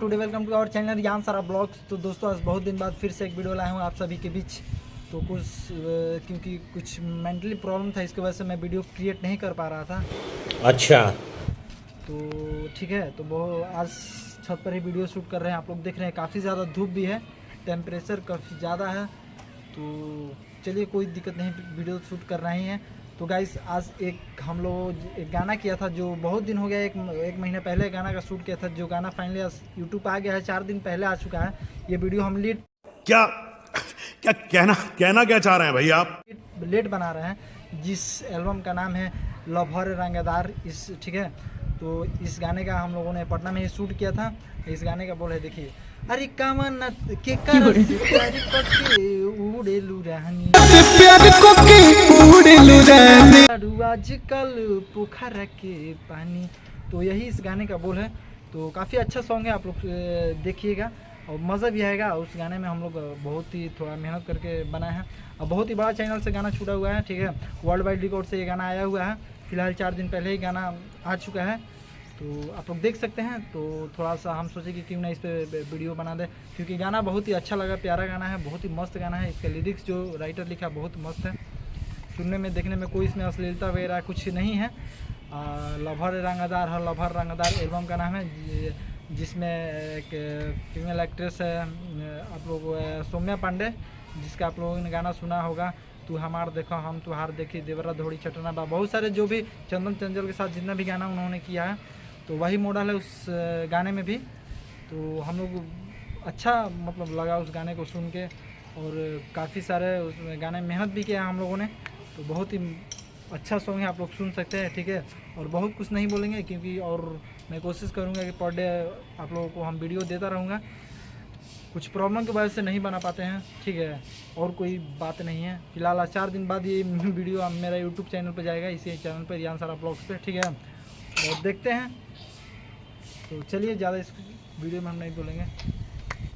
Today welcome to our channel यान सारा blogs. तो दोस्तों आज बहुत दिन बाद फिर से एक वीडियो लाया हूँ आप सभी के बीच। तो क्योंकि कुछ मेंटली प्रॉब्लम था, इसकी वजह से मैं वीडियो क्रिएट नहीं कर पा रहा था। अच्छा, तो ठीक है, तो वो आज छत पर ही वीडियो शूट कर रहे हैं। आप लोग देख रहे हैं काफ़ी ज़्यादा धूप भी है, टेम्परेचर काफ़ी ज़्यादा है। तो चलिए कोई दिक्कत नहीं, वीडियो शूट कर रहे हैं। तो गाइस आज हम लोग एक गाना किया था जो बहुत दिन हो गया, एक महीने पहले गाना का शूट किया था, जो गाना फाइनली यूट्यूब पे आ गया है। 4 दिन पहले आ चुका है। ये वीडियो हम क्या कहना क्या चाह रहे हैं भाई आप? लेट बना रहे हैं, जिस एल्बम का नाम है लव हर रंगदार। ठीक है, तो इस गाने का हम लोगों ने पटना में ही शूट किया था। इस गाने का बोल है, देखिए, अरे कामन के आजकल पोखर के पानी। तो यही इस गाने का बोल है। तो काफ़ी अच्छा सॉन्ग है, आप लोग देखिएगा और मज़ा भी आएगा। उस गाने में हम लोग बहुत ही थोड़ा मेहनत करके बनाए हैं और बहुत ही बड़ा चैनल से गाना छूटा हुआ है। ठीक है, वर्ल्ड वाइड रिकॉर्ड से ये गाना आया हुआ है। फिलहाल 4 दिन पहले ही गाना आ चुका है, तो आप लोग देख सकते हैं। तो थोड़ा सा हम सोचे कि क्यों ना इस पर वीडियो बना दे, क्योंकि गाना बहुत ही अच्छा लगा, प्यारा गाना है, बहुत ही मस्त गाना है। इसका लिरिक्स जो राइटर लिखा बहुत मस्त है, सुनने में देखने में कोई इसमें अश्लीलता वगैरह कुछ नहीं है। लवर रंगदार है, लवर रंगदार एल्बम का नाम है, जिसमें एक फीमेल एक्ट्रेस है आप लोग सौम्या पांडे, जिसका आप लोगों ने गाना सुना होगा, तू हमार देखो हम तुहार देखी, देवरा धोड़ी चटना बा। बहुत सारे जो भी चंदन चंचल के साथ जितना भी गाना उन्होंने किया है, तो वही मॉडल है उस गाने में भी। तो हम लोग अच्छा मतलब लगा उस गाने को सुन के, और काफ़ी सारे उस गाने में मेहनत भी किया हम लोगों ने। तो बहुत ही अच्छा सॉन्ग है, आप लोग सुन सकते हैं। ठीक है, और बहुत कुछ नहीं बोलेंगे क्योंकि और मैं कोशिश करूँगा कि पर डे आप लोगों को हम वीडियो देता रहूँगा। कुछ प्रॉब्लम की वजह से नहीं बना पाते हैं, ठीक है, और कोई बात नहीं है। फिलहाल आज 4 दिन बाद ये वीडियो मेरा यूट्यूब चैनल पर जाएगा, इसी चैनल पर यान सारा ब्लॉग्स पे। ठीक है, और देखते हैं। तो चलिए ज़्यादा इस वीडियो में हम नहीं बोलेंगे।